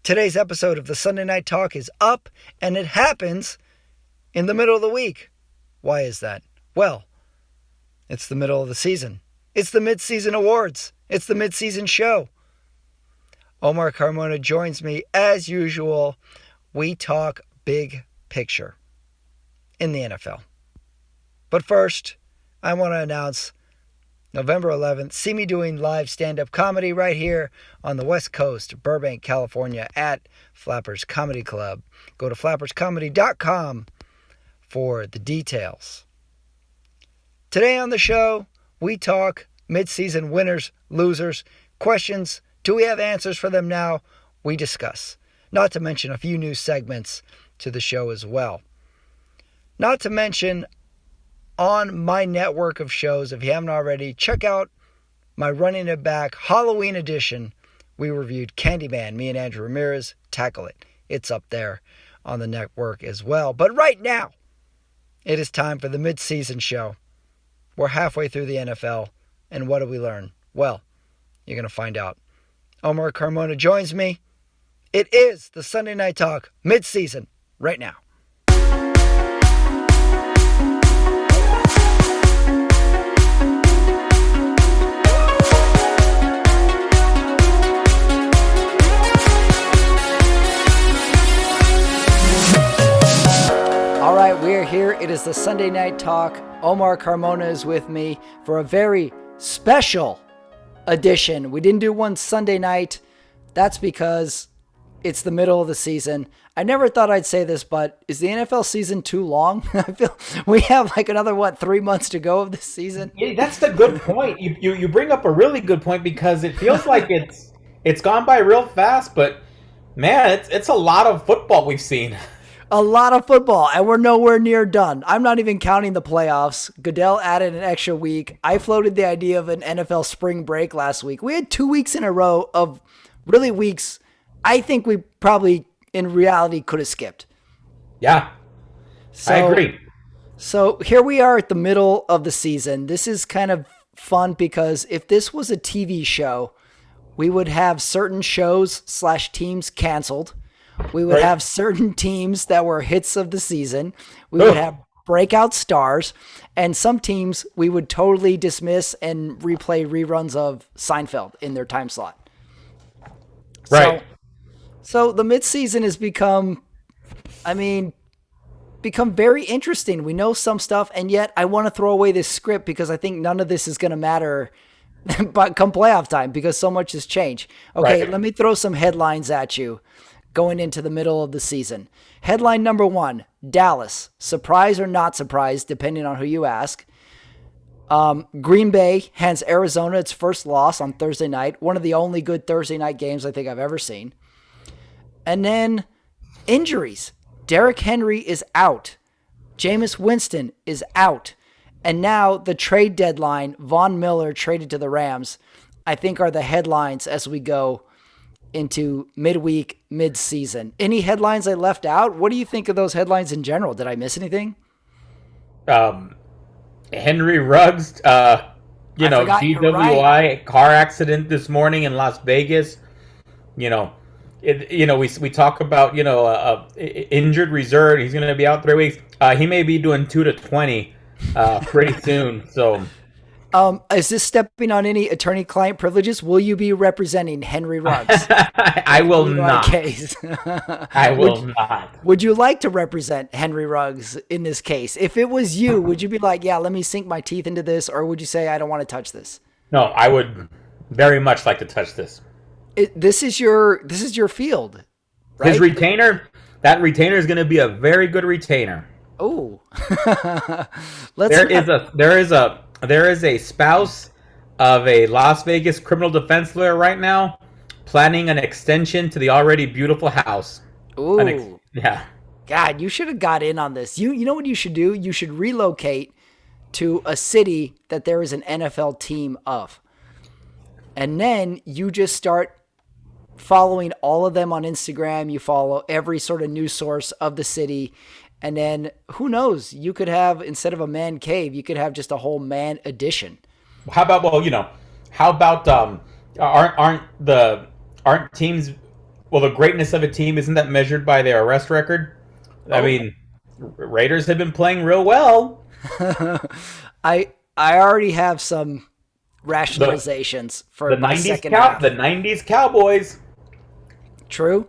Today's episode of the Sunday Night Talk is up, and it happens in the middle of the week. Why is that? Well, it's the middle of the season. It's the Midseason Awards. It's the Midseason show. Omar Carmona joins me as usual. We talk big picture in the NFL. But first, I want to announce November 11th, see me doing live stand-up comedy right here on the West Coast, Burbank, California, at Flappers Comedy Club. Go to flapperscomedy.com for the details. Today on the show, we talk mid-season winners, losers, questions. Do we have answers for them now? We discuss. Not to mention a few new segments to the show as well. Not to mention, on my network of shows, if you haven't already, check out my Running It Back Halloween edition. We reviewed Candyman. Me and Andrew Ramirez tackle it. It's up there on the network as well. But right now, it is time for the mid-season show. We're halfway through the NFL, and what do we learn? Well, you're going to find out. Omar Carmona joins me. It is the Sunday Night Talk mid-season right now. All right, we're here. It is the Sunday Night Talk. Omar Carmona is with me for a very special edition. We didn't do one Sunday night. That's because it's the middle of the season. I never thought I'd say this, but is the NFL season too long? I feel we have like another, 3 months to go of this season? Yeah, that's the good point. You bring up a really good point because it feels like it's gone by real fast, but man, it's a lot of football we've seen. A lot of football, and we're nowhere near done. I'm not even counting the playoffs. Goodell added an extra week. I floated the idea of an NFL spring break last week. We had 2 weeks in a row of really weeks I think we probably, in reality, could have skipped. Yeah, I agree. So here we are at the middle of the season. This is kind of fun because if this was a TV show, we would have certain shows/teams canceled. We would have certain teams that were hits of the season. We would have breakout stars. And some teams we would totally dismiss and replay reruns of Seinfeld in their time slot. Right. So the midseason has become very interesting. We know some stuff, and yet I want to throw away this script because I think none of this is going to matter but come playoff time because so much has changed. Okay, Let me throw some headlines at you. Going into the middle of the season. Headline number 1, Dallas. Surprise or not surprise, depending on who you ask. Green Bay hands Arizona its first loss on Thursday night. One of the only good Thursday night games I think I've ever seen. And then injuries. Derrick Henry is out. Jameis Winston is out. And now the trade deadline, Von Miller traded to the Rams, I think are the headlines as we go into midweek, mid-season. Any headlines I left out? What do you think of those headlines in general? Did I miss anything? Henry Ruggs, DWI car accident this morning in Las Vegas. We talk about injured reserve. He's going to be out 3 weeks. He may be doing 2 to 20 pretty soon. So. Is this stepping on any attorney-client privileges? Will you be representing Henry Ruggs? I will not. Case? I will not. Would you like to represent Henry Ruggs in this case? If it was you, would you be like, yeah, let me sink my teeth into this, or would you say, I don't want to touch this? No, I would very much like to touch this. This is your field, right? His retainer, that retainer is going to be a very good retainer. Oh, There is a spouse of a Las Vegas criminal defense lawyer right now planning an extension to the already beautiful house. Ooh. Yeah. God, you should have got in on this. You know what you should do? You should relocate to a city that there is an NFL team of. And then you just start following all of them on Instagram. You follow every sort of news source of the city. And then who knows? You could have, instead of a man cave, you could have just a whole man edition. How about, aren't teams Well, the greatness of a team isn't that measured by their arrest record? I Oh, mean, Raiders have been playing real well. I already have some The rationalizations for the my '90s second half. '90s Cowboys. True.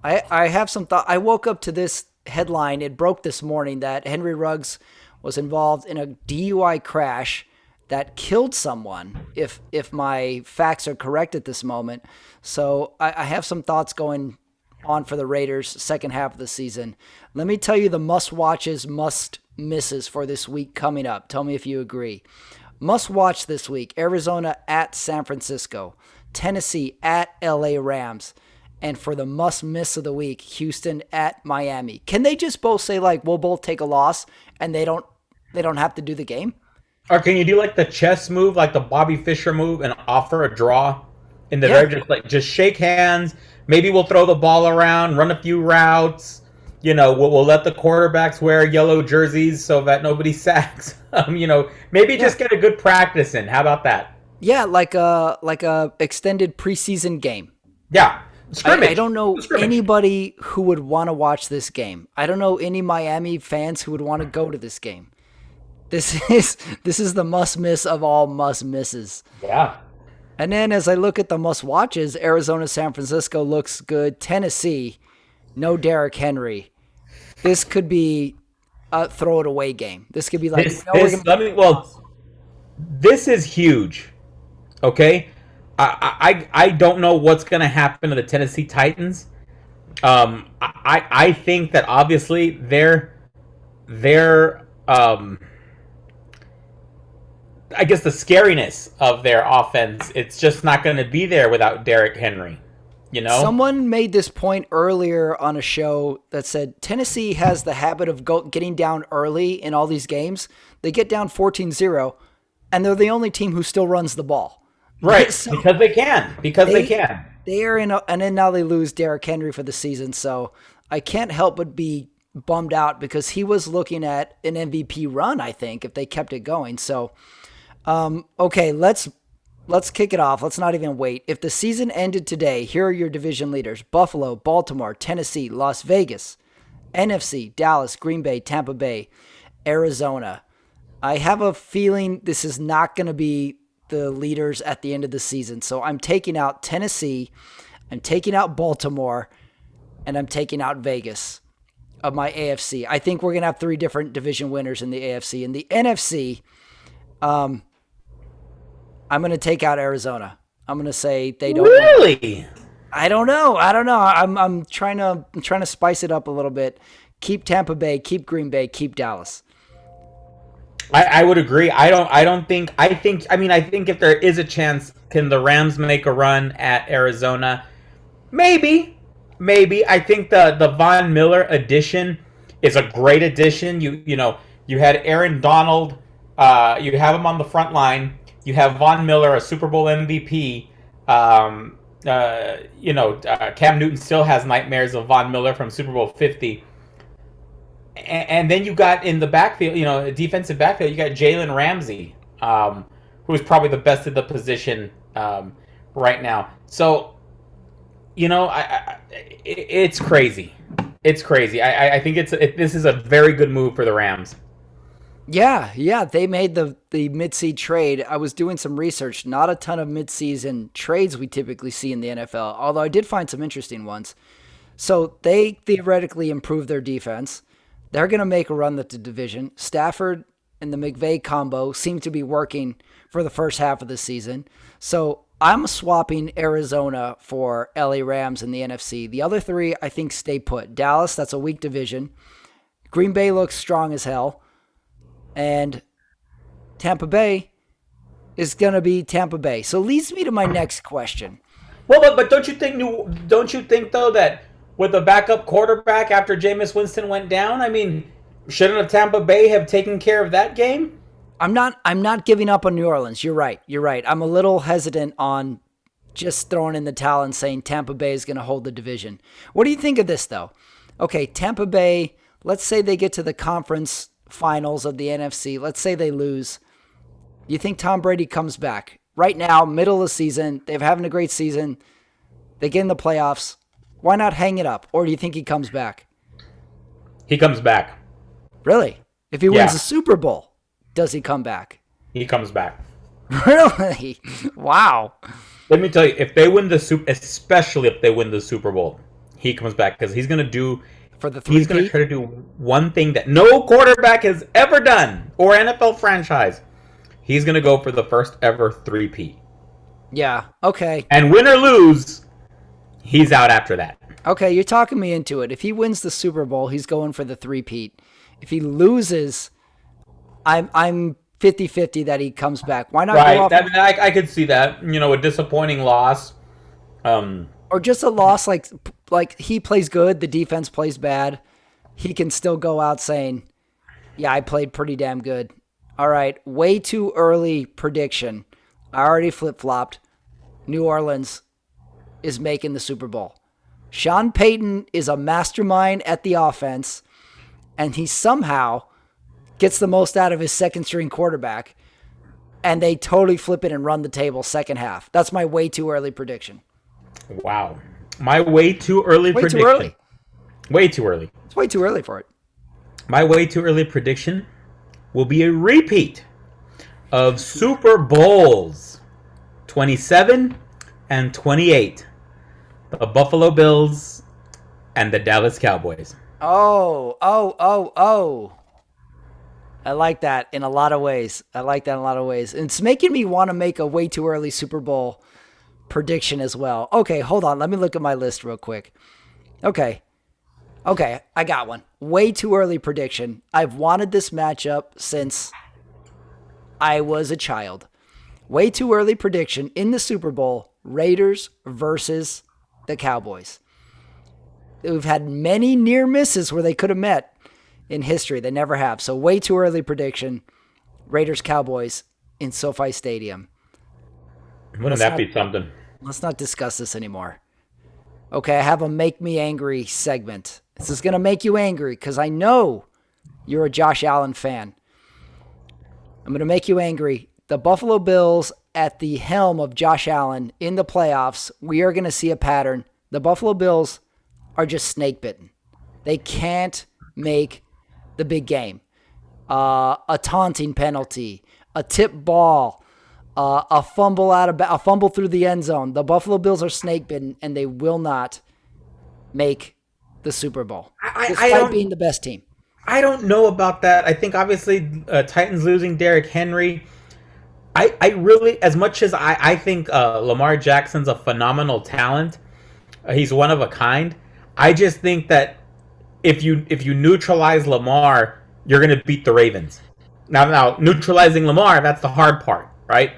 I have some thought. I woke up to this headline. It broke this morning that Henry Ruggs was involved in a DUI crash that killed someone. If my facts are correct at this moment, so I have some thoughts going on for the Raiders second half of the season. Let me tell you the must watches, must misses for this week coming up. Tell me if you agree. Must watch this week: Arizona at San Francisco, Tennessee at LA Rams. And for the must miss of the week, Houston at Miami. Can they just both say like we'll both take a loss and they don't have to do the game? Or can you do like the chess move, like the Bobby Fischer move, and offer a draw in the Yeah. very just shake hands. Maybe we'll throw the ball around, run a few routes. We'll let the quarterbacks wear yellow jerseys so that nobody sacks. Maybe Yeah. just get a good practice in. How about that? Yeah, like a extended preseason game. Yeah, I scrimmage. don't know Scrimmage. anybody who would want to watch this game. I don't know any Miami fans who would want to go to this game. This is the must miss of all must misses. Yeah. And then as I look at the must watches, Arizona, San Francisco looks good. Tennessee, no Derrick Henry. This could be a throw it away game. This could be like, This we're this gonna let me well, this is huge. Okay. I don't know what's gonna happen to the Tennessee Titans. I think that obviously their I guess the scariness of their offense, it's just not going to be there without Derrick Henry. You know? Someone made this point earlier on a show that said Tennessee has the habit of getting down early in all these games. They get down 14-0, and they're the only team who still runs the ball. Right, So because they can. Because they can. they are and then now they lose Derrick Henry for the season. So I can't help but be bummed out because he was looking at an MVP run, I think, if they kept it going. So, okay, let's kick it off. Let's not even wait. If the season ended today, here are your division leaders: Buffalo, Baltimore, Tennessee, Las Vegas, NFC, Dallas, Green Bay, Tampa Bay, Arizona. I have a feeling this is not going to be the leaders at the end of the season. So I'm taking out Tennessee, I'm taking out Baltimore, and I'm taking out Vegas of my AFC. I think we're going to have three different division winners in the AFC. In the NFC, I'm going to take out Arizona. I'm going to say they don't win. Really? I don't know. I'm trying to spice it up a little bit. Keep Tampa Bay, keep Green Bay, keep Dallas. I would agree. I think if there is a chance, can the Rams make a run at Arizona? Maybe. Maybe. I think the Von Miller addition is a great addition. You had Aaron Donald, you have him on the front line. You have Von Miller, a Super Bowl MVP. Cam Newton still has nightmares of Von Miller from Super Bowl 50. And then you got in the backfield, defensive backfield, you got Jalen Ramsey, who is probably the best at the position right now. So, it's crazy. It's crazy. I think this is a very good move for the Rams. Yeah, they made the mid-season trade. I was doing some research. Not a ton of mid-season trades we typically see in the NFL, although I did find some interesting ones. So they theoretically improved their defense. They're going to make a run at the division. Stafford and the McVay combo seem to be working for the first half of the season. So I'm swapping Arizona for LA Rams in the NFC. The other three, I think, stay put. Dallas, that's a weak division. Green Bay looks strong as hell. And Tampa Bay is going to be Tampa Bay. So leads me to my next question. Well, but don't you think though that with the backup quarterback after Jameis Winston went down, I mean, shouldn't have Tampa Bay have taken care of that game? I'm not giving up on New Orleans. You're right. I'm a little hesitant on just throwing in the towel and saying Tampa Bay is going to hold the division. What do you think of this though? Okay, Tampa Bay, let's say they get to the conference finals of the NFC. Let's say they lose. You think Tom Brady comes back? Right now, middle of the season, they're having a great season. They get in the playoffs. Why not hang it up? Or do you think he comes back? He comes back. Really? If he wins the Super Bowl, does he come back? He comes back. Really? Wow. Let me tell you, if they win the especially if they win the Super Bowl, he comes back because he's gonna do for the he's gonna try to do one thing that no quarterback has ever done or NFL franchise. He's gonna go for the first ever 3-peat. Yeah. Okay. And win or lose, he's out after that. Okay, you're talking me into it. If he wins the Super Bowl, he's going for the 3-peat. If he loses, I'm 50-50 that he comes back. Why not right. go off? I could see that. A disappointing loss. Or just a loss like he plays good, the defense plays bad. He can still go out saying, yeah, I played pretty damn good. All right, way too early prediction. I already flip-flopped. New Orleans is making the Super Bowl. Sean Payton is a mastermind at the offense, and he somehow gets the most out of his second-string quarterback, and they totally flip it and run the table second half. That's my way too early prediction. Wow. My way too early prediction. Too early. Way too early. It's way too early for it. My way too early prediction will be a repeat of Super Bowls 27 and 28. The Buffalo Bills and the Dallas Cowboys. Oh. I like that in a lot of ways. It's making me want to make a way too early Super Bowl prediction as well. Okay, hold on. Let me look at my list real quick. Okay, I got one. Way too early prediction. I've wanted this matchup since I was a child. Way too early prediction in the Super Bowl, Raiders versus the Cowboys. We've had many near misses where they could have met in history. They never have. So way too early prediction, Raiders-Cowboys in SoFi Stadium. Wouldn't that be something? Let's not discuss this anymore. Okay, I have a Make Me Angry segment. This is going to make you angry because I know you're a Josh Allen fan. I'm going to make you angry. The Buffalo Bills at the helm of Josh Allen in the playoffs, we are going to see a pattern. The Buffalo Bills are just snake bitten. They can't make the big game. A taunting penalty, a tip ball, a fumble through the end zone. The Buffalo Bills are snake bitten, and they will not make the Super Bowl, despite being the best team. I don't know about that. I think obviously Titans losing Derrick Henry. I really, as much as I think Lamar Jackson's a phenomenal talent, he's one of a kind. I just think that if you neutralize Lamar, you're going to beat the Ravens. Now neutralizing Lamar, that's the hard part, right?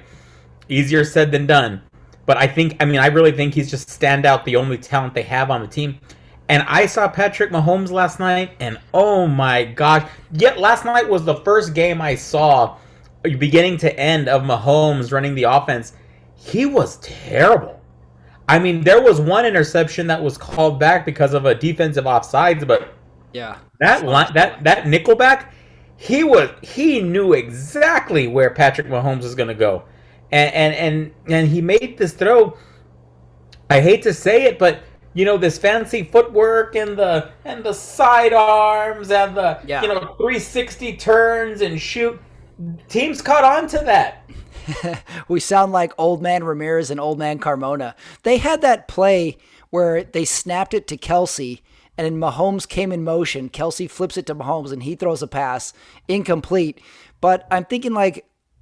Easier said than done. But I really think he's just standout, the only talent they have on the team. And I saw Patrick Mahomes last night, and oh my gosh. Yet last night was the first game I saw, beginning to end, of Mahomes running the offense. He was terrible. I mean, there was one interception that was called back because of a defensive offsides, but yeah, that nickelback, he knew exactly where Patrick Mahomes was going to go. And he made this throw. I hate to say it, but this fancy footwork and the sidearms and the 360 turns and shoot. Teams caught on to that. We sound like Old Man Ramirez and Old Man Carmona. They had that play where they snapped it to Kelsey, and then Mahomes came in motion. Kelsey flips it to Mahomes, and he throws a pass. Incomplete. But I'm thinking,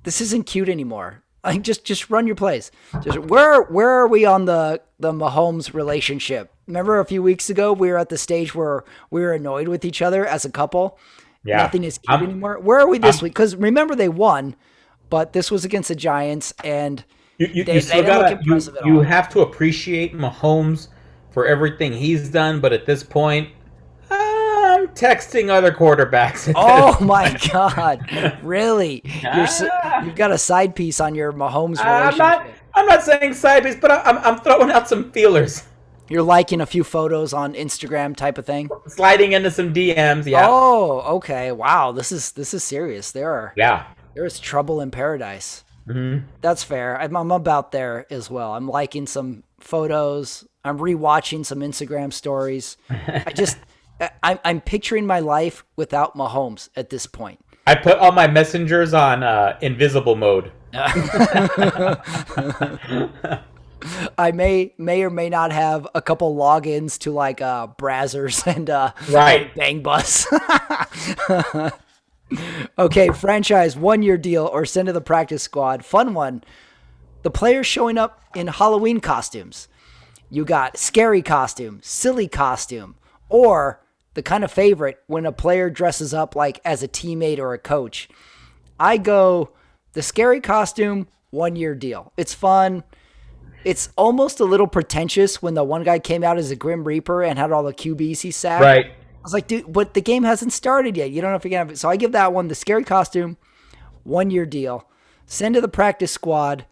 this isn't cute anymore. Just run your plays. Where are we on the Mahomes relationship? Remember a few weeks ago we were at the stage where we were annoyed with each other as a couple? Yeah. Nothing is cute anymore. Where are we this week? Because remember they won, but this was against the Giants, and you have to appreciate Mahomes for everything he's done, but at this point, I'm texting other quarterbacks. Oh my God! Really? You've got a side piece on your Mahomes relationship. I'm not saying side piece, but I'm throwing out some feelers. You're liking a few photos on Instagram, type of thing. Sliding into some DMs, yeah. Oh, okay. Wow, this is serious. There is trouble in paradise. Mm-hmm. That's fair. I'm about there as well. I'm liking some photos. I'm rewatching some Instagram stories. I'm picturing my life without Mahomes at this point. I put all my messengers on invisible mode. I may or may not have a couple logins to like Brazzers and Right. Bang Bus. Okay, franchise 1-year deal or send to the practice squad. Fun one. The players showing up in Halloween costumes. You got scary costume, silly costume, or the kind of favorite when a player dresses up like as a teammate or a coach. I go the scary costume, 1-year deal. It's fun. It's almost a little pretentious when the one guy came out as a Grim Reaper and had all the QBs he sacked. Right. I was like, dude, but the game hasn't started yet. You don't know if you're going to have it. So I give that one the scary costume, 1-year deal. Send to the practice squad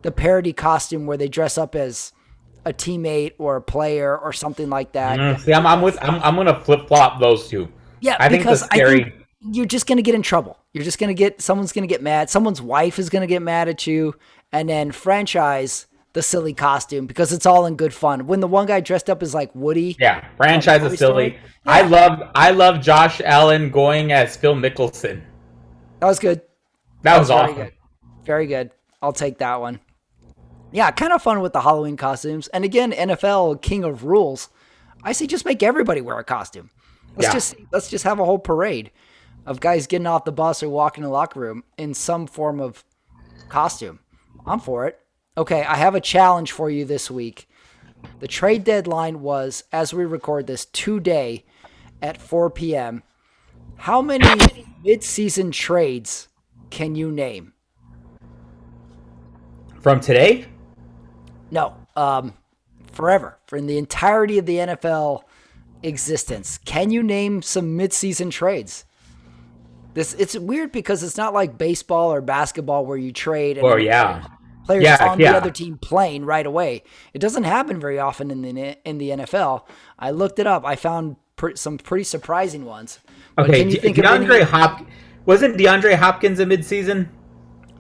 the parody costume where they dress up as a teammate or a player or something like that. See, I'm gonna flip flop those two. Yeah, I think the scary. I think you're just gonna get in trouble. You're just gonna get someone's gonna get mad. Someone's wife is gonna get mad at you, and then franchise the silly costume because it's all in good fun. When the one guy dressed up as like Woody, Yeah, franchise is silly. Yeah. I love Josh Allen going as Phil Mickelson. That was good. That was awesome. Very good. Very good. I'll take that one. Yeah, kind of fun with the Halloween costumes. And again, NFL king of rules. I say just make everybody wear a costume. Let's just have a whole parade of guys getting off the bus or walking in the locker room in some form of costume. I'm for it. Okay, I have a challenge for you this week. The trade deadline was, as we record this, today at 4 p.m. How many mid-season trades can you name? From today? No, forever, for in the entirety of the NFL existence. Can you name some mid-season trades? It's weird because it's not like baseball or basketball where you trade and players on the other team playing right away. It doesn't happen very often in the NFL. I looked it up. I found some pretty surprising ones. But Okay, can you think wasn't DeAndre Hopkins a midseason?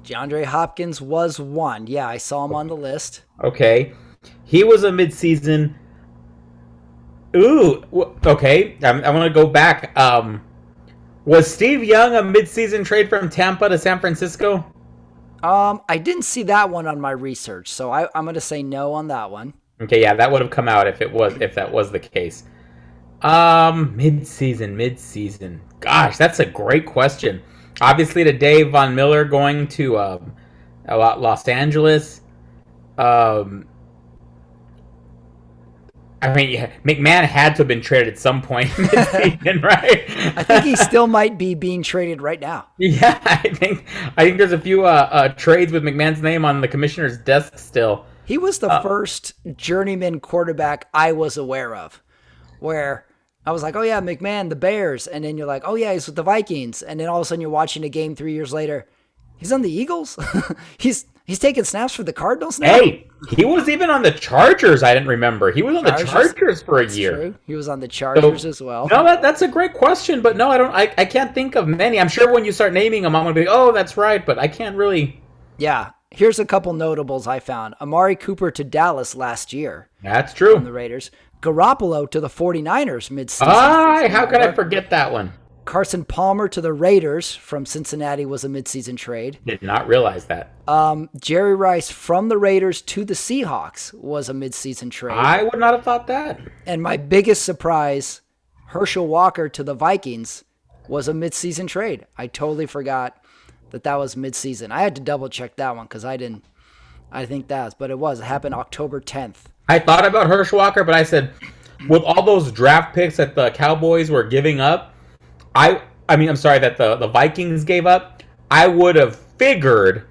DeAndre Hopkins was one. Yeah, I saw him on the list. Okay, he was a midseason. Ooh, okay. I'm gonna go back. Was Steve Young a midseason trade from Tampa to San Francisco? I didn't see that one on my research, so I'm gonna say no on that one. Okay, yeah, that would have come out if that was the case. Midseason. Gosh, that's a great question. Obviously, today Von Miller going to Los Angeles. I mean, yeah, McMahon had to have been traded at some point mid-season, right? I think he still might be being traded right now. Yeah, I think there's a few trades with McMahon's name on the commissioner's desk still. He was the first journeyman quarterback I was aware of, where I was like, oh yeah, McMahon, the Bears, and then you're like, oh yeah, he's with the Vikings, and then all of a sudden you're watching a game 3 years later, he's on the Eagles. He's taking snaps for the Cardinals now. Hey, he was even on the Chargers. I didn't remember. He was on the Chargers for a year. True. He was on the Chargers as well. No, that's a great question, but no, I can't think of many. I'm sure when you start naming them, I'm gonna be, oh, that's right, but I can't really. Yeah, here's a couple notables I found. Amari Cooper to Dallas last year. That's true. From the Raiders. Garoppolo to the 49ers midseason. How could I forget that one? Carson Palmer to the Raiders from Cincinnati was a midseason trade. Did not realize that. Jerry Rice from the Raiders to the Seahawks was a midseason trade. I would not have thought that. And my biggest surprise, Herschel Walker to the Vikings was a midseason trade. I totally forgot that was midseason. I had to double check that one because I think but it was. It happened October 10th. I thought about Herschel Walker, but I said, with all those draft picks that the Cowboys were giving up, that the Vikings gave up, I would have figured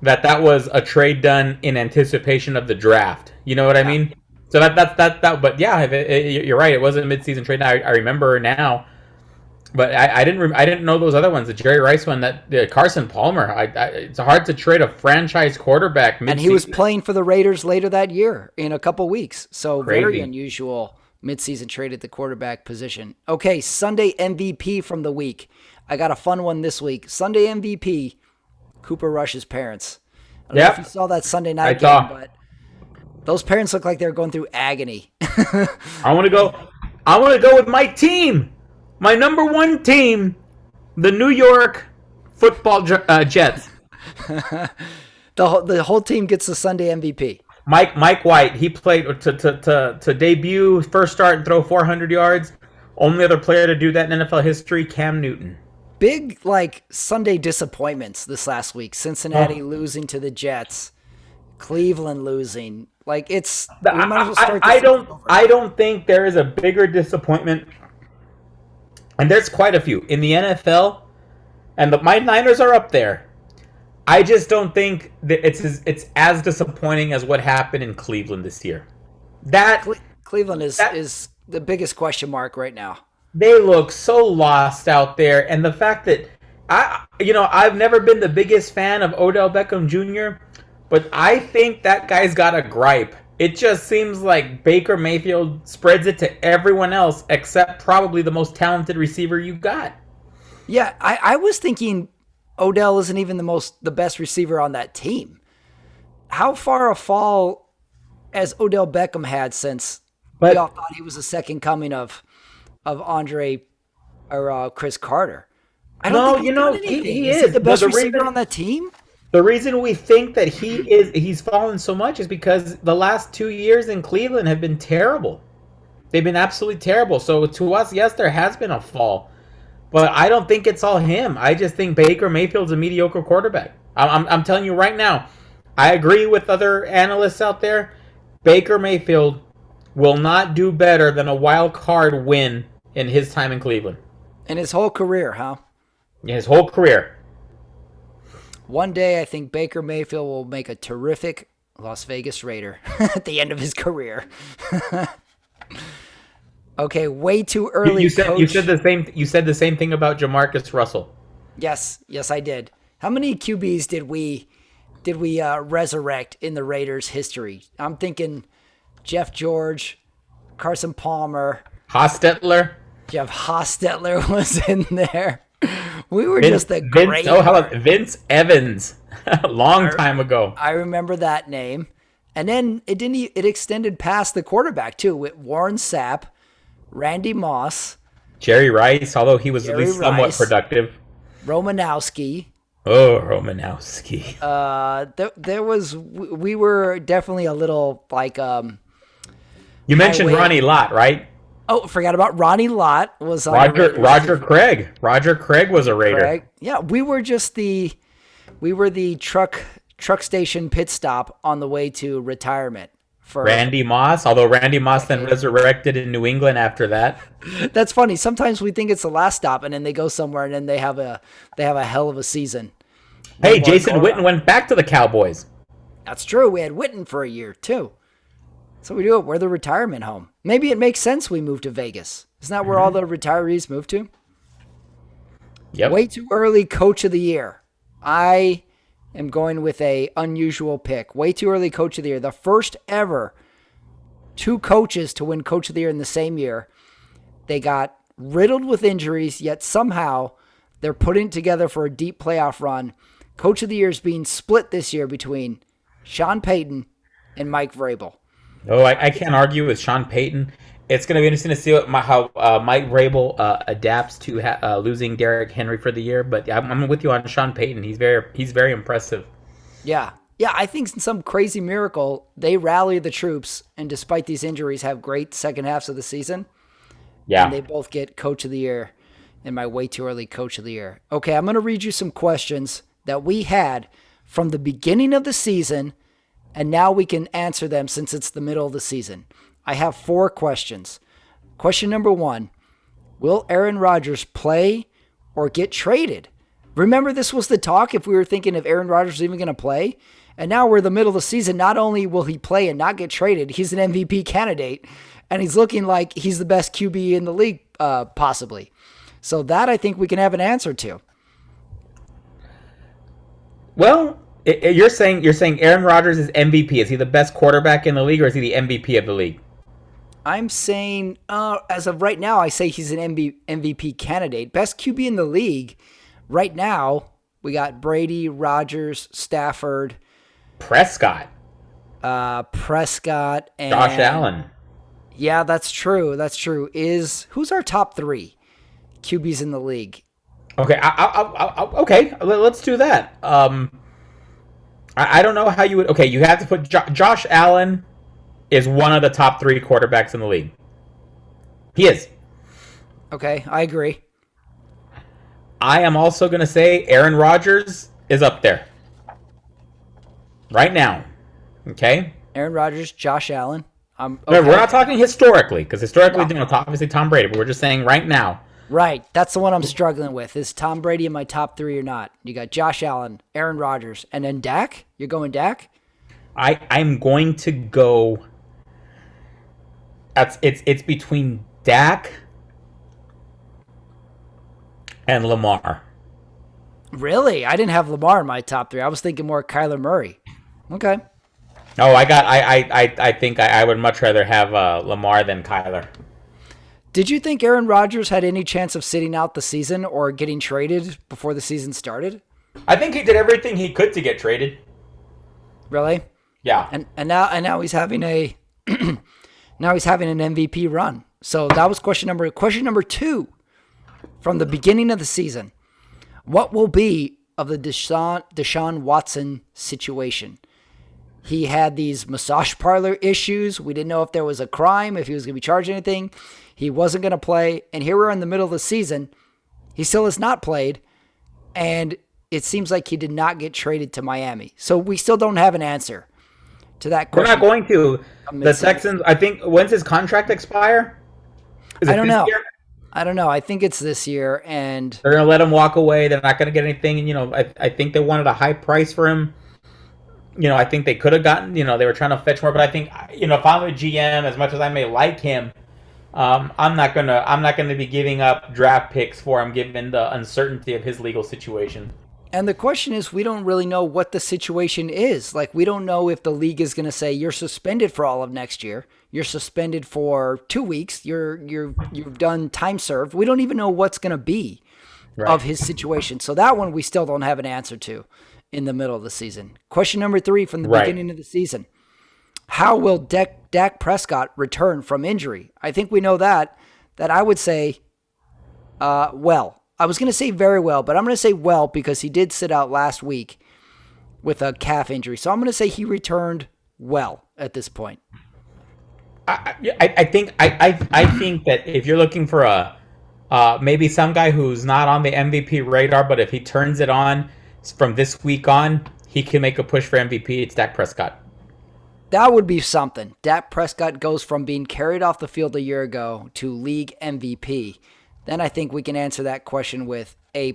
that was a trade done in anticipation of the draft. You know what I mean? So that's that. But yeah, you're right. It was a midseason trade. I remember now, but I didn't know those other ones. The Jerry Rice one, Carson Palmer. It's hard to trade a franchise quarterback mid-season. And he was playing for the Raiders later that year in a couple weeks. So Crazy. Very unusual. Midseason trade at the quarterback position. Okay, Sunday MVP from the week. I got a fun one this week. Sunday MVP, Cooper Rush's parents. I don't know if you saw that Sunday night game, but Those parents look like they're going through agony. I want to go. I want to go with my team, my number one team, the New York Football Jets. The whole team gets the Sunday MVP. Mike White. He played to debut, first start, and throw 400 yards. Only other player to do that in NFL history, Cam Newton. Big Sunday disappointments this last week. Cincinnati losing to the Jets, Cleveland losing. I don't think there is a bigger disappointment, and there's quite a few in the NFL, and my Niners are up there. I just don't think that it's as disappointing as what happened in Cleveland this year. Cleveland is the biggest question mark right now. They look so lost out there, and the fact that I've never been the biggest fan of Odell Beckham Jr., but I think that guy's got a gripe. It just seems like Baker Mayfield spreads it to everyone else except probably the most talented receiver you got. Yeah, I was thinking Odell isn't even the best receiver on that team. How far a fall has Odell Beckham had since we all thought he was the second coming of Andre or Chris Carter? I don't think he is the best receiver on that team. The reason we think that he's fallen so much is because the last 2 years in Cleveland have been terrible. They've been absolutely terrible. So to us, yes, there has been a fall, but I don't think it's all him. I just think Baker Mayfield's a mediocre quarterback. I'm telling you right now. I agree with other analysts out there. Baker Mayfield will not do better than a wild card win in his time in Cleveland. In his whole career, huh? Yeah, his whole career. One day, I think Baker Mayfield will make a terrific Las Vegas Raider at the end of his career. Okay, way too early. You said the same thing about Jamarcus Russell. Yes, I did. How many QBs did we resurrect in the Raiders' history? I'm thinking Jeff George, Carson Palmer, Hostetler. Jeff Hostetler was in there. We were just the great. How about Vince Evans? Long time ago. I remember that name. And then it extended past the quarterback too, with Warren Sapp, Randy Moss, Jerry Rice, although he was at least somewhat productive. Romanowski. Oh, Romanowski. We were definitely a little you mentioned Ronnie Lott, right? Oh, forgot about Ronnie Lott was on Roger Craig. Roger Craig was a Raider. Yeah, we were the truck station pit stop on the way to retirement for Randy Moss, although Randy Moss then resurrected in New England after that. That's funny. Sometimes we think it's the last stop and then they go somewhere and then they have a hell of a season. Hey, Jason Witten went back to the Cowboys. That's true. We had Witten for a year too. So we do it. We're the retirement home. Maybe it makes sense we move to Vegas. Isn't that where all the retirees move to? Yep. Way too early coach of the year. I am going with a unusual pick. Way too early coach of the year. The first ever 2 coaches to win coach of the year in the same year. They got riddled with injuries, yet somehow they're putting it together for a deep playoff run. Coach of the year is being split this year between Sean Payton and Mike Vrabel. Oh, I can't argue with Sean Payton. It's going to be interesting to see how Mike Vrabel adapts to losing Derrick Henry for the year. But I'm with you on Sean Payton. He's very impressive. Yeah. I think in some crazy miracle they rally the troops, and despite these injuries, have great second halves of the season. Yeah, and they both get coach of the year in my way too early coach of the year. Okay, I'm going to read you some questions that we had from the beginning of the season. And now we can answer them since it's the middle of the season. I have 4 questions. Question number 1, will Aaron Rodgers play or get traded? Remember, this was the talk if we were thinking if Aaron Rodgers was even going to play. And now we're in the middle of the season. Not only will he play and not get traded, he's an MVP candidate. And he's looking like he's the best QB in the league, possibly. So that I think we can have an answer to. Well, you're saying Aaron Rodgers is MVP. Is he the best quarterback in the league, or is he the MVP of the league? I'm saying, as of right now, I say he's an MVP candidate. Best QB in the league. Right now, we got Brady, Rodgers, Stafford. Prescott. Prescott Josh and Allen. yeah, that's true. That's true. Is who's our top three QBs in the league? Okay, okay. Let's do that. I don't know how you would. Okay, you have to put Josh Allen is one of the top three quarterbacks in the league. He is. Okay, I agree. I am also going to say Aaron Rodgers is up there right now. Okay. Aaron Rodgers, Josh Allen. We're Okay. not talking historically because historically, No. obviously Tom Brady, but we're just saying right now. Right. That's the one I'm struggling with. Is Tom Brady in my top three or not? You got Josh Allen, Aaron Rodgers, and then Dak? You're going Dak? I'm going to go. It's between Dak and Lamar. Really? I didn't have Lamar in my top three. I was thinking more Kyler Murray. Okay. Oh, I think I would much rather have Lamar than Kyler. Did you think Aaron Rodgers had any chance of sitting out the season or getting traded before the season started? I think he did everything he could to get traded. Really? Yeah. And now he's having a now he's having an MVP run. So that was question number 2 from the beginning of the season. What will be of the Deshaun Watson situation? He had these massage parlor issues. We didn't know if there was a crime, if he was going to be charged anything. He wasn't going to play. And here we're in the middle of the season. He still has not played. And it seems like he did not get traded to Miami. So we still don't have an answer to that We're question. not going to. The Texans, I think, when's his contract expire? Is it I don't this know. year? I don't know. I think it's this year. And They're going to let him walk away. They're not going to get anything. I think they wanted a high price for him. I think they could have gotten, they were trying to fetch more, but I think, if I'm a GM, as much as I may like him, I'm not gonna be giving up draft picks for him, given the uncertainty of his legal situation. And the question is, we don't really know what the situation is. Like, we don't know if the league is going to say you're suspended for all of next year. You're suspended for 2 weeks. You've done time served. We don't even know what's going to be of his situation. So that one we still don't have an answer to in the middle of the season. Question number 3 from the beginning of the season. How will Dak Prescott return from injury? I think we know that I would say, well. I was going to say very well, but I'm going to say well because he did sit out last week with a calf injury. So I'm going to say he returned well at this point. I think that if you're looking for a maybe some guy who's not on the MVP radar, but if he turns it on from this week on, he can make a push for MVP. It's Dak Prescott. That would be something. Dak Prescott goes from being carried off the field a year ago to league MVP. Then I think we can answer that question with A++.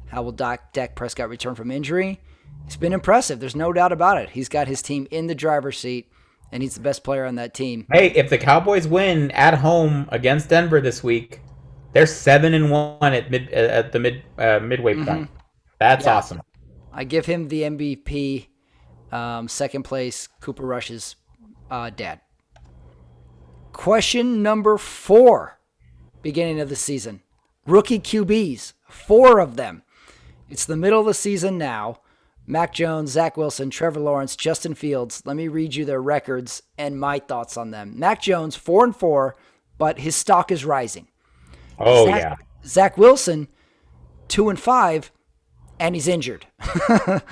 How will Dak Prescott return from injury? It's been impressive. There's no doubt about it. He's got his team in the driver's seat, and he's the best player on that team. Hey, if the Cowboys win at home against Denver this week, they're 7-1 at the midway point. That's awesome. I give him the MVP. Second place, Cooper Rush's dad. Question number 4. Beginning of the season. Rookie QBs, 4 of them. It's the middle of the season now. Mac Jones, Zach Wilson, Trevor Lawrence, Justin Fields. Let me read you their records and my thoughts on them. Mac Jones, 4-4, but his stock is rising. Zach Wilson, 2-5, and he's injured.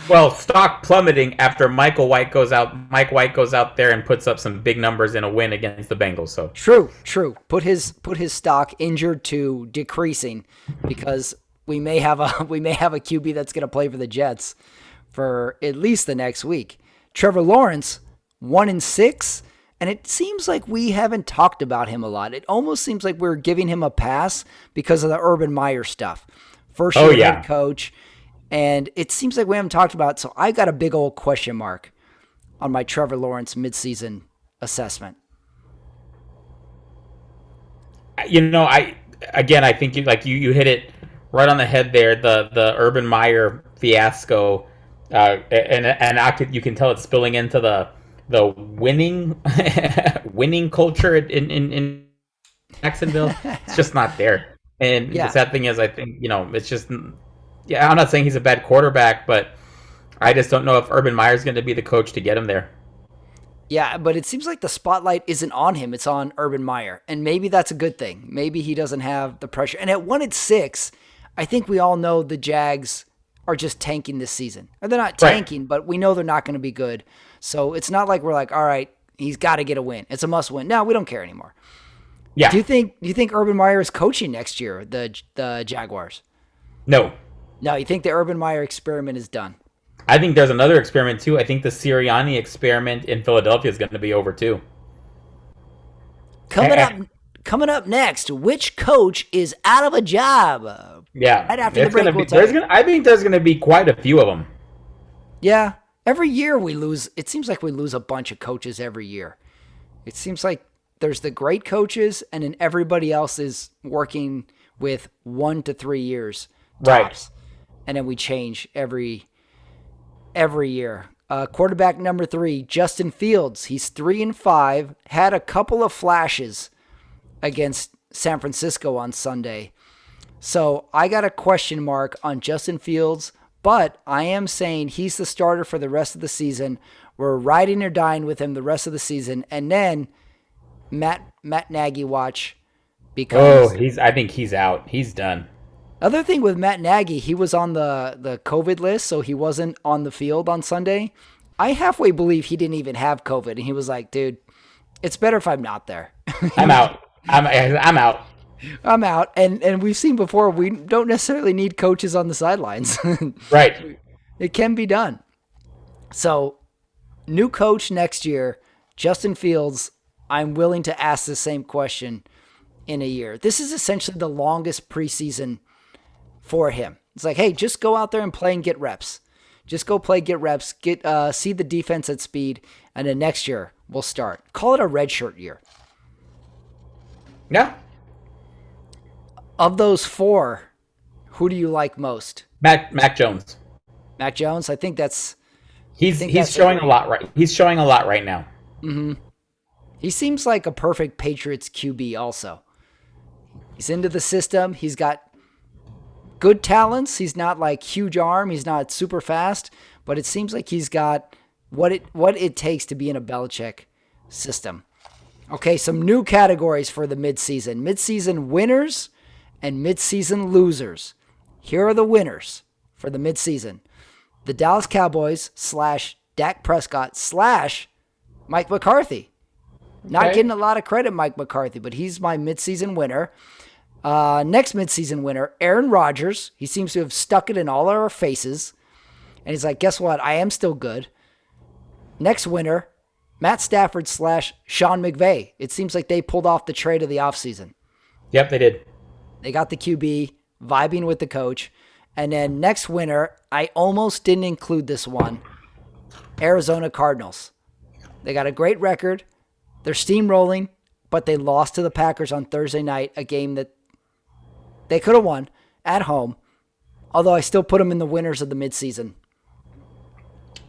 Well, stock plummeting after Mike White goes out there and puts up some big numbers in a win against the Bengals. So True. Put his stock injured to decreasing because we may have a QB that's going to play for the Jets for at least the next week. Trevor Lawrence, 1-6, and it seems like we haven't talked about him a lot. It almost seems like we're giving him a pass because of the Urban Meyer stuff. First year head coach. And it seems like we haven't talked about it, so I got a big old question mark on my Trevor Lawrence midseason assessment. I think you hit it right on the head there. The Urban Meyer fiasco, and you can tell it's spilling into the winning winning culture in Jacksonville. It's just not there. And the sad thing is, I think it's just. Yeah, I'm not saying he's a bad quarterback, but I just don't know if Urban Meyer's going to be the coach to get him there. Yeah, but it seems like the spotlight isn't on him. It's on Urban Meyer. And maybe that's a good thing. Maybe he doesn't have the pressure. And at 1-6, I think we all know the Jags are just tanking this season. Or they're not Right. tanking, but we know they're not going to be good. So it's not like we're like, all right, he's got to get a win. It's a must win. No, we don't care anymore. Yeah. Do you think Urban Meyer is coaching next year, the Jaguars? No. No, you think the Urban Meyer experiment is done? I think there's another experiment too. I think the Sirianni experiment in Philadelphia is going to be over too. Coming up coming up next, which coach is out of a job? Yeah. Right after the break, Gonna be, we'll tell you. I think there's going to be quite a few of them. Yeah. Every year we lose. It seems like we lose a bunch of coaches every year. It seems like there's the great coaches, and then everybody else is working with 1 to 3 years Right. tops, and then we change every year. Quarterback number 3, Justin Fields. He's 3-5. Had a couple of flashes against San Francisco on Sunday. So I got a question mark on Justin Fields, but I am saying he's the starter for the rest of the season. We're riding or dying with him the rest of the season, and then Matt Nagy watch because I think he's out. He's done. other thing with Matt Nagy, he was on the COVID list, so he wasn't on the field on Sunday. I halfway believe he didn't even have COVID, and he was like, "Dude, it's better if I'm not there." I'm out. I'm out. I'm out, and we've seen before we don't necessarily need coaches on the sidelines. Right. It can be done. So, new coach next year, Justin Fields. I'm willing to ask the same question in a year. This is essentially the longest preseason for him. It's like, hey, just go out there and play and get reps. Just go play, get reps, see the defense at speed, and then next year we'll start. Call it a redshirt year. Yeah. Of those 4, who do you like most? Mac Jones. Mac Jones. I think that's. He's that's showing great. a lot right. He's showing a lot right now. He seems like a perfect Patriots QB. Also, he's into the system. He's got good talents. He's not like huge arm. He's not super fast, but it seems like he's got what it takes to be in a Belichick system. Okay, some new categories for the midseason. Midseason winners and midseason losers. Here are the winners for the midseason. The Dallas Cowboys / Dak Prescott / Mike McCarthy. Not Okay. getting a lot of credit, Mike McCarthy, but he's my midseason winner. Next midseason winner, Aaron Rodgers. He seems to have stuck it in all our faces. And he's like, guess what? I am still good. Next winner, Matt Stafford / Sean McVay. It seems like they pulled off the trade of the offseason. Yep, they did. They got the QB, vibing with the coach. And then next winner, I almost didn't include this one, Arizona Cardinals. They got a great record. They're steamrolling, but they lost to the Packers on Thursday night, a game that they could have won at home. Although I still put them in the winners of the midseason.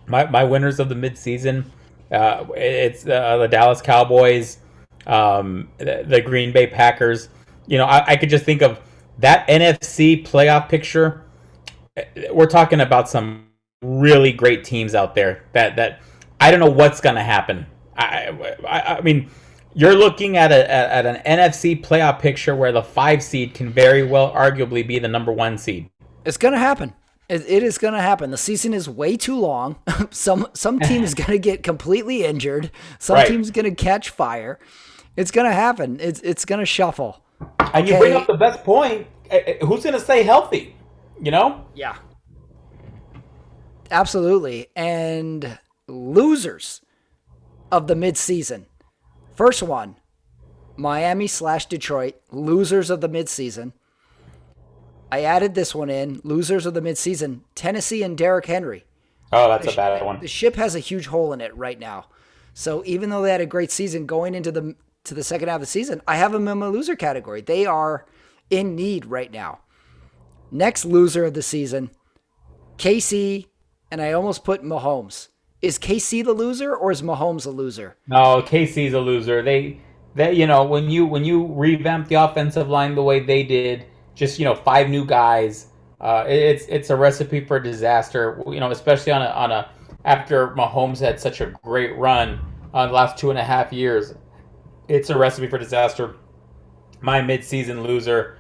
My winners of the midseason, it's the Dallas Cowboys, the Green Bay Packers. You know, I could just think of that NFC playoff picture. We're talking about some really great teams out there that I don't know what's going to happen. I mean, you're looking at an NFC playoff picture where the 5 seed can very well arguably be the number 1 seed. It's going to happen. It is going to happen. The season is way too long. Some team is going to get completely injured. Some Right. team's going to catch fire. It's going to happen. It's going to shuffle. And you bring up the best point. Who's going to stay healthy? You know? Yeah. Absolutely. And losers of the midseason. First one, Miami / Detroit, losers of the midseason. I added this one in, losers of the midseason, Tennessee and Derrick Henry. Oh, that's a bad one. The ship has a huge hole in it right now. So even though they had a great season going into the second half of the season, I have them in my loser category. They are in need right now. Next loser of the season, KC, and I almost put Mahomes. Is KC the loser or is Mahomes a loser? No, KC's a loser. They you know, when you revamp the offensive line the way they did, just 5 new guys, it's a recipe for disaster. You know, especially on a after Mahomes had such a great run. the last 2.5 years. It's a recipe for disaster. My midseason loser,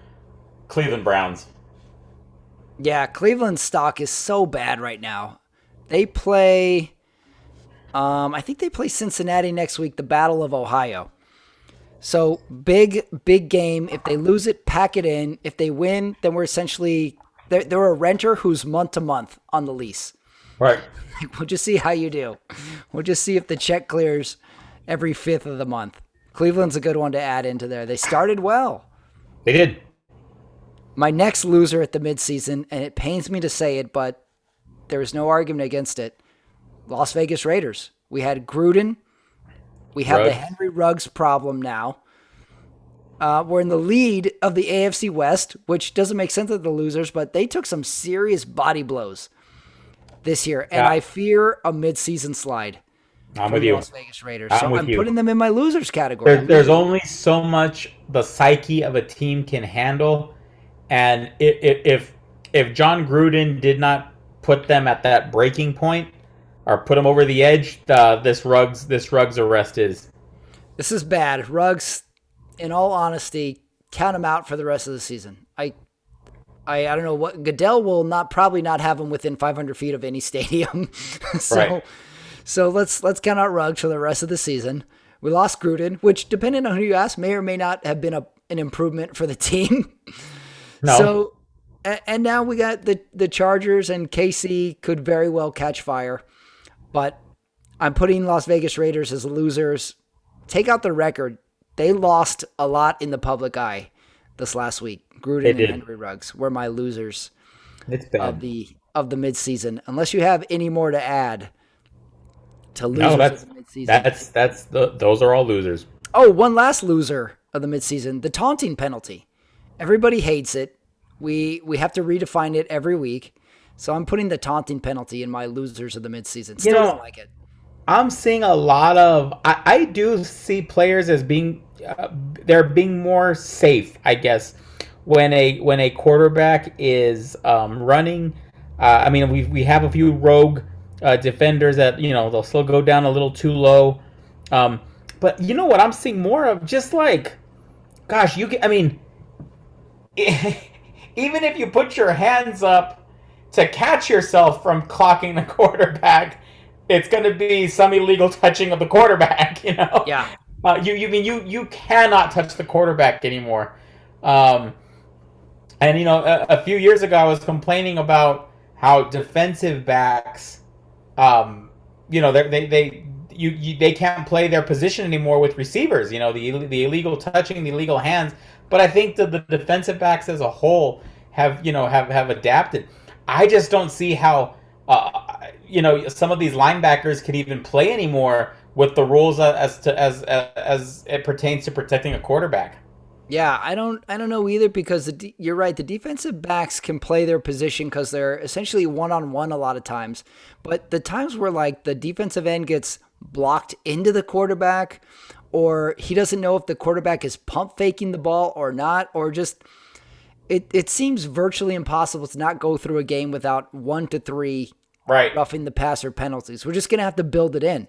Cleveland Browns. Yeah, Cleveland's stock is so bad right now. They play, I think they play Cincinnati next week, the Battle of Ohio. So big game. If they lose it, pack it in. If they win, then we're essentially, they're a renter who's month to month on the lease. Right. We'll just see how you do. We'll just see if the check clears every 5th of the month. Cleveland's a good one to add into there. They started well. They did. My next loser at the midseason, and it pains me to say it, but there is no argument against it, Las Vegas Raiders. We had Gruden. We have the Henry Ruggs problem now. We're in the lead of the AFC West, which doesn't make sense of the losers, but they took some serious body blows this year, and I fear a midseason slide. I'm with you. Las Vegas Raiders. I'm putting them in my losers category. There's only so much the psyche of a team can handle, and if John Gruden did not put them at that breaking point or put them over the edge, this Ruggs arrest is. This is bad. Ruggs, in all honesty, count him out for the rest of the season. I don't know what Goodell will probably not have him within 500 feet of any stadium. So let's count out Ruggs for the rest of the season. We lost Gruden, which, depending on who you ask, may or may not have been an improvement for the team. No. So, and now we got the Chargers, and KC could very well catch fire. But I'm putting Las Vegas Raiders as losers. Take out the record. They lost a lot in the public eye this last week. Gruden and Henry Ruggs were my losers of the midseason. Unless you have any more to add to losers of the midseason. Those are all losers. Oh, one last loser of the midseason, the taunting penalty. Everybody hates it. We have to redefine it every week. So I'm putting the taunting penalty in my losers of the midseason. Still don't like it. I'm seeing a lot of. I do see players as being they're being more safe, I guess, when a quarterback is running. I mean, we have a few rogue defenders that they'll still go down a little too low. But you know what I'm seeing more of? Just like, gosh, I mean, even if you put your hands up to catch yourself from clocking the quarterback, it's going to be some illegal touching of the quarterback. Yeah. You cannot touch the quarterback anymore. And a few years ago, I was complaining about how defensive backs, they can't play their position anymore with receivers. The illegal touching, the illegal hands. But I think that the defensive backs as a whole have adapted. I just don't see how some of these linebackers could even play anymore with the rules as it pertains to protecting a quarterback. Yeah, I don't know either, because you're right. The defensive backs can play their position because they're essentially one-on-one a lot of times. But the times where like the defensive end gets blocked into the quarterback, or he doesn't know if the quarterback is pump faking the ball or not, or just it seems virtually impossible to not go through a game without 1 to 3 roughing the passer penalties. We're just gonna have to build it in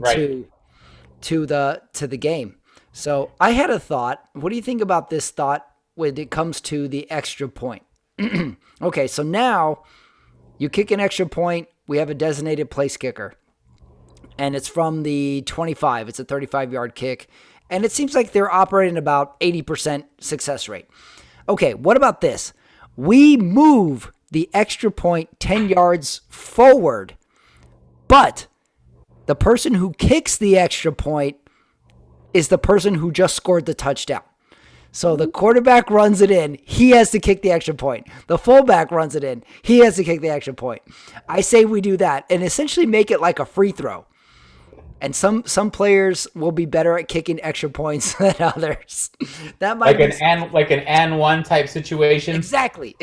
to the game. So I had a thought. What do you think about this thought when it comes to the extra point? Okay, so now you kick an extra point. We have a designated place kicker, and it's from the 25. It's a 35-yard kick, and it seems like they're operating about 80% success rate. Okay, what about this? We move the extra point 10 yards forward, but the person who kicks the extra point is the person who just scored the touchdown. So the quarterback runs it in. He has to kick the extra point. The fullback runs it in. He has to kick the extra point. I say we do that and essentially make it like a free throw. And some players will be better at kicking extra points than others. That might be like an and one type situation. Exactly.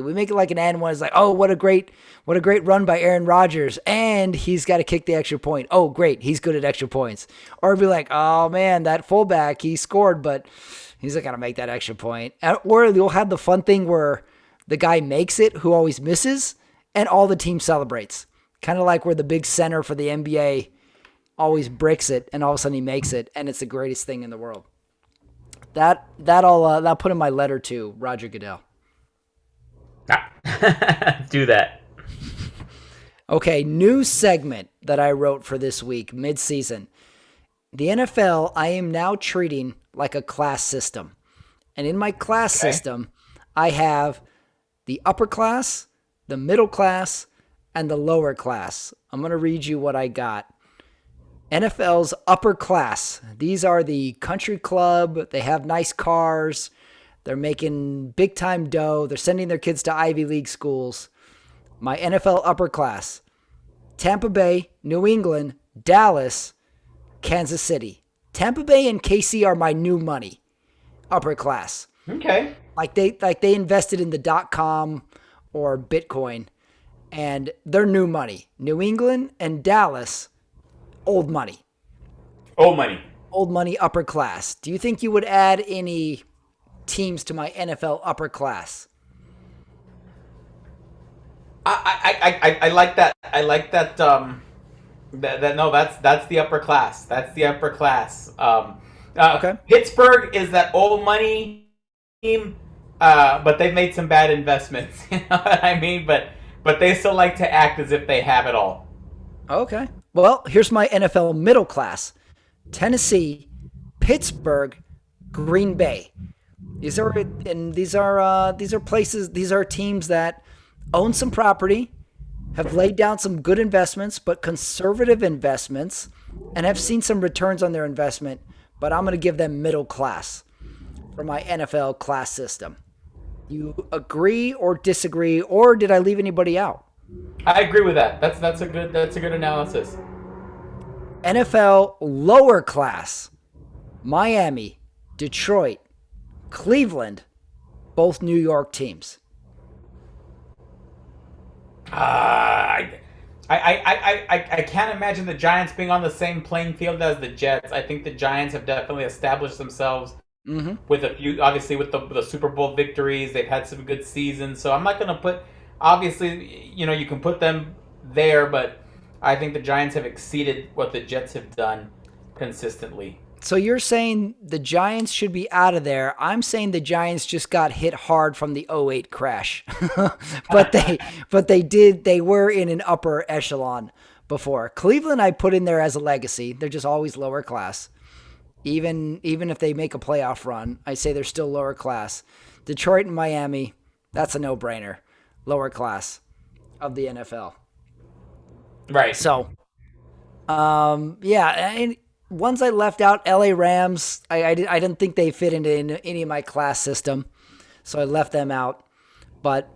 We make it like an and one. It's like, oh, what a great run by Aaron Rodgers, and he's got to kick the extra point. Oh, great, he's good at extra points. Or be like, oh man, that fullback, he scored, but he's not gonna make that extra point. Or you'll have the fun thing where the guy makes it who always misses, and all the team celebrates. Kind of like where the big center for the NBA always bricks it, and all of a sudden he makes it, and it's the greatest thing in the world. That'll put in my letter to Roger Goodell. Do that. Okay, new segment that I wrote for this week, midseason. The NFL, I am now treating like a class system. And in my class system, I have the upper class, the middle class, and the lower class. I'm going to read you what I got. NFL's upper class. These are the country club. They have nice cars. They're making big time dough. They're sending their kids to Ivy League schools. My NFL upper class: Tampa Bay, New England, Dallas, Kansas City. Tampa Bay and KC are my new money. Upper class. Okay. Like they invested in the .com or Bitcoin, and they're new money. New England and Dallas, old money. Old money. Old money upper class. Do you think you would add any teams to my NFL upper class? I like that. I like that. That's the upper class. That's the upper class. Okay. Pittsburgh is that old money team, but they've made some bad investments. You know what I mean? But they still like to act as if they have it all. Okay. Well, here's my NFL middle class: Tennessee, Pittsburgh, Green Bay. These are places. These are teams that own some property, have laid down some good investments, but conservative investments, and have seen some returns on their investment. But I'm going to give them middle class for my NFL class system. You agree or disagree, or did I leave anybody out? I agree with that. That's a good analysis. NFL lower class: Miami, Detroit, Cleveland, both New York teams. I can't imagine the Giants being on the same playing field as the Jets. I think the Giants have definitely established themselves with a few, obviously with the Super Bowl victories. They've had some good seasons, so I'm not going to put. Obviously, you can put them there, but I think the Giants have exceeded what the Jets have done consistently. So you're saying the Giants should be out of there. I'm saying the Giants just got hit hard from the '08 crash. but they were in an upper echelon before. Cleveland I put in there as a legacy. They're just always lower class. Even if they make a playoff run, I say they're still lower class. Detroit and Miami, that's a no-brainer. Lower class of the NFL. Right. So, yeah, ones I left out, LA Rams, I didn't think they fit into any of my class system, so I left them out. But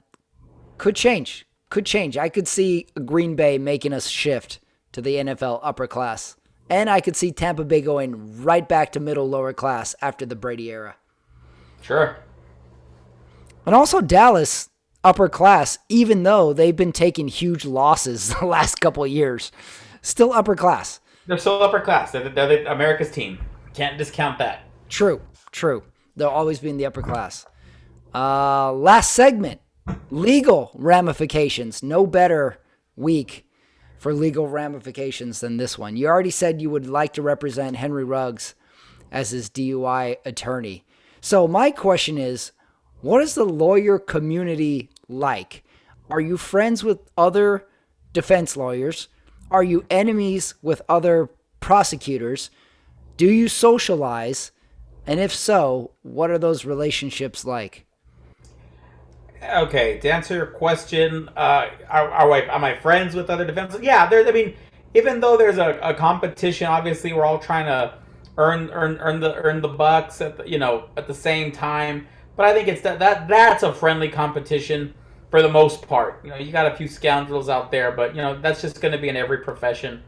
could change. I could see Green Bay making a shift to the NFL upper class. And I could see Tampa Bay going right back to middle lower class after the Brady era. Sure. And also Dallas upper class, even though they've been taking huge losses the last couple of years. Still upper class. They're still upper class. They're America's team. Can't discount that. True. They'll always be in the upper class. Last segment, legal ramifications. No better week for legal ramifications than this one. You already said you would like to represent Henry Ruggs as his DUI attorney. So my question is, what is the lawyer community like? Are you friends with other defense lawyers? Are you enemies with other prosecutors? Do you socialize? And if so, what are those relationships like? Okay, to answer your question, am I friends with other defense? Yeah, even though there's a competition, obviously we're all trying to earn the bucks at the same time. But I think it's that's a friendly competition for the most part. You got a few scoundrels out there, but that's just going to be in every profession.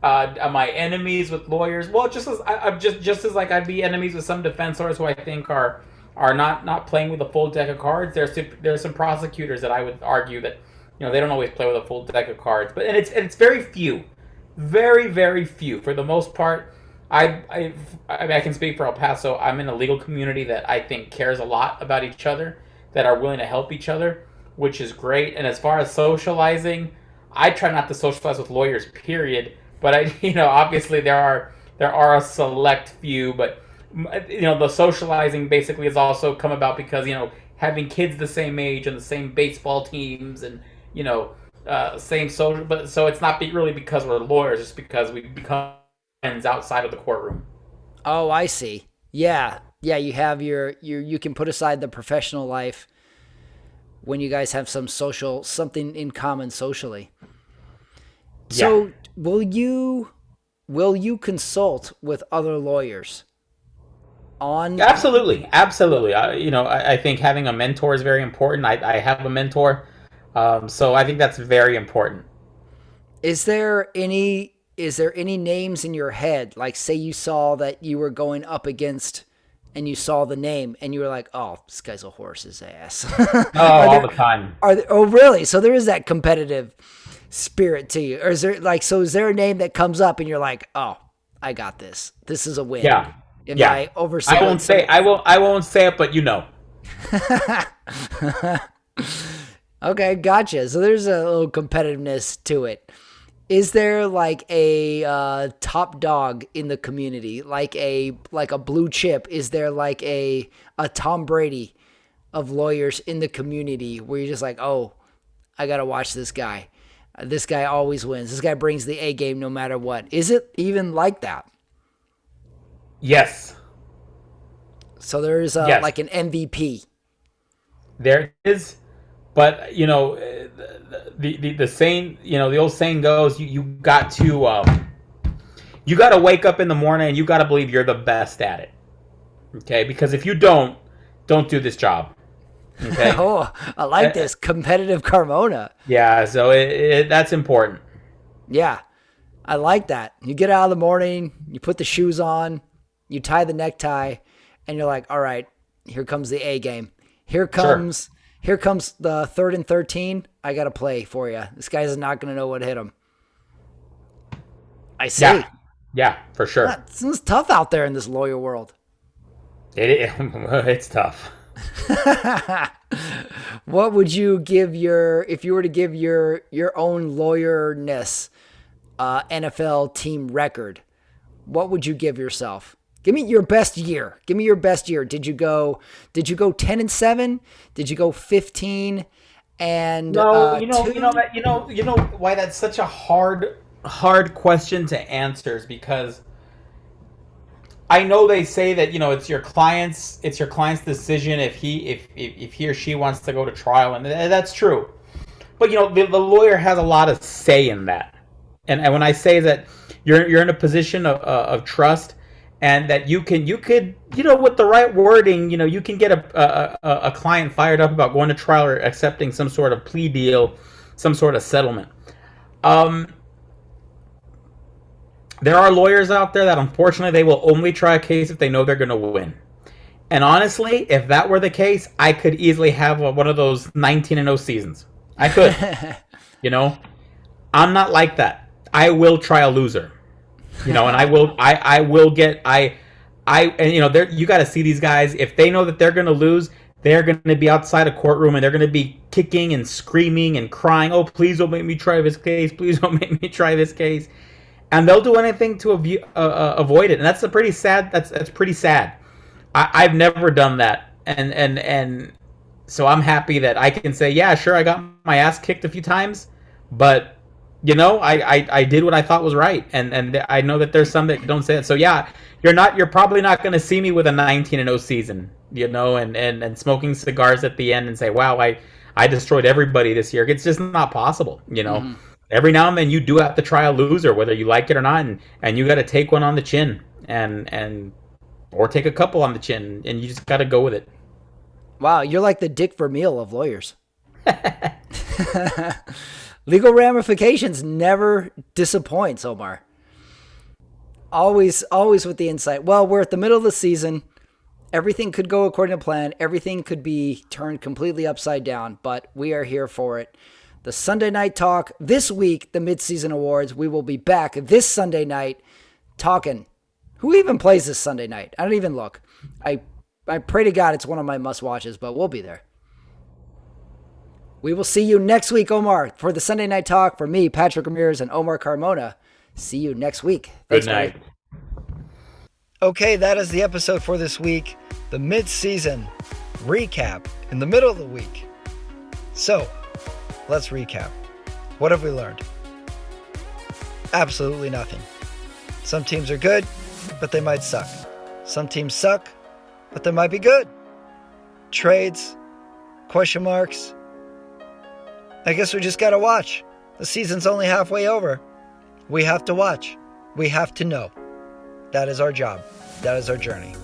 Am I enemies with lawyers? Well, I'm just as like I'd be enemies with some defense lawyers who I think are not playing with a full deck of cards. There's some prosecutors that I would argue that they don't always play with a full deck of cards, but it's very few, very very few. For the most part, I can speak for El Paso. I'm in a legal community that I think cares a lot about each other, that are willing to help each other, which is great. And as far as socializing, I try not to socialize with lawyers, period. But obviously there are a select few, but the socializing basically has also come about because having kids the same age and the same baseball teams and same social, but so it's not really because we're lawyers, it's because we become friends outside of the courtroom. Oh, I see. Yeah. Yeah, you have you can put aside the professional life when you guys have something in common socially. Yeah, So, will you consult with other lawyers on absolutely, absolutely. I think having a mentor is very important. I have a mentor, so I think that's very important. is there any names in your head, like say you saw that you were going up against and you saw the name and you were like, "Oh, this guy's a horse's ass." Oh, are all there the time. oh really? So there is that competitive spirit to you. Or is there a name that comes up and you're like, "Oh, I got this. This is a win." Yeah, Am yeah. I I overselling won't say some? I won't say it, but Okay, gotcha. So there's a little competitiveness to it. Is there like a top dog in the community, like a blue chip? Is there like a Tom Brady of lawyers in the community where you're just like, oh, I gotta watch this guy. This guy always wins. This guy brings the A game no matter what. Is it even like that? Yes, So there's yes. like an MVP. There is, but the saying, the old saying goes, you got to wake up in the morning and you got to believe you're the best at it. Okay, because if you don't do this job. Okay. Oh, I like Uh, this competitive Carmona. yeah, so that's important. Yeah, I like that. You get out of the morning, you put the shoes on, you tie the necktie, and you're like, all right, here comes the A game. Here Sure. comes here comes the 3rd and 13. I gotta play for you. This guy's not gonna know what hit him. I see. Yeah, yeah, for sure. It's tough out there in this lawyer world. It's tough. What would you give if you were to give your own lawyerness NFL team record? What would you give yourself? Give me your best year. Give me your best year. Did you go 10-7? Did you go 15 and No, 2? why that's such a hard question to answer is because I know they say that it's your client's decision if he or she wants to go to trial, and that's true. But the lawyer has a lot of say in that. And when I say that you're in a position of trust, and that you could with the right wording, you can get a client fired up about going to trial or accepting some sort of plea deal, some sort of settlement. Um, there are lawyers out there that unfortunately they will only try a case if they know they're going to win. And honestly, if that were the case, I could easily have one of those 19-0 seasons. I could. You know, I'm not like that. I will try a loser. And I will get and there you got to see these guys. If they know that they're going to lose, they're going to be outside a courtroom and they're going to be kicking and screaming and crying. Oh, please don't make me try this case. Please don't make me try this case. And they'll do anything to avoid it. And that's a pretty sad. That's pretty sad. I've never done that, and so I'm happy that I can say, yeah, sure, I got my ass kicked a few times, but I did what I thought was right, and I know that there's some that don't say it. So yeah, you're probably not going to see me with a 19-0 season, and smoking cigars at the end and say, wow, I destroyed everybody this year. It's just not possible. Mhm. Every now and then you do have to try a loser, whether you like it or not, and you got to take one on the chin, and or take a couple on the chin, and you just got to go with it. Wow, you're like the Dick Vermeil of lawyers. Legal ramifications never disappoints, Omar. Always with the insight. Well, we're at the middle of the season. Everything could go according to plan. Everything could be turned completely upside down, but we are here for it. The Sunday Night Talk this week, the Midseason Awards. We will be back this Sunday night talking. Who even plays this Sunday night? I don't even look. I pray to God it's one of my must-watches, but we'll be there. We will see you next week, Omar, for the Sunday Night Talk. For me, Patrick Ramirez, and Omar Carmona. See you next week. Good Thanks, night. buddy. Okay, that is the episode for this week. The mid-season recap in the middle of the week. So, let's recap. What have we learned? Absolutely nothing. Some teams are good, but they might suck. Some teams suck, but they might be good. Trades, question marks. I guess we just gotta watch. The season's only halfway over. We have to watch. We have to know. That is our job. That is our journey.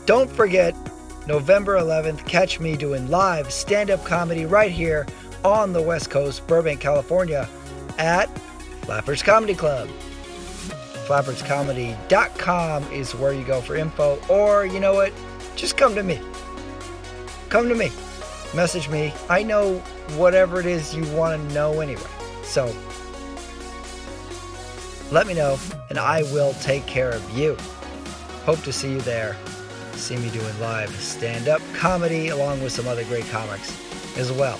Don't forget, November 11th, catch me doing live stand-up comedy right here on the West Coast, Burbank, California, at Flappers Comedy Club. FlappersComedy.com is where you go for info, or you know what? Just come to me. Come to me. Message me. I know whatever it is you want to know anyway. So, let me know, and I will take care of you. Hope to see you there. See me doing live stand-up comedy along with some other great comics as well.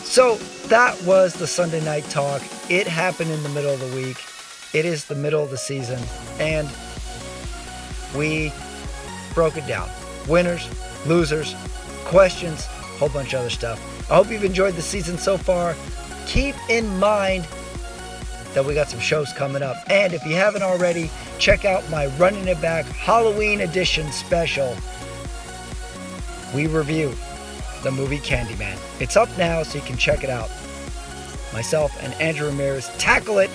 So, that was the Sunday Night Talk. It happened in the middle of the week. It is the middle of the season, and we broke it down. Winners, losers, questions, a whole bunch of other stuff. I hope you've enjoyed the season so far. Keep in mind that we got some shows coming up. And if you haven't already, check out my Running It Back Halloween edition special. We review the movie Candyman. It's up now, so you can check it out. Myself and Andrew Ramirez tackle it,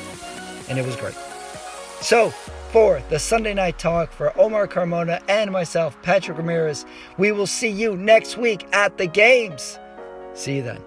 and it was great. So, for the Sunday Night Talk, for Omar Carmona and myself, Patrick Ramirez, we will see you next week at the games. See you then.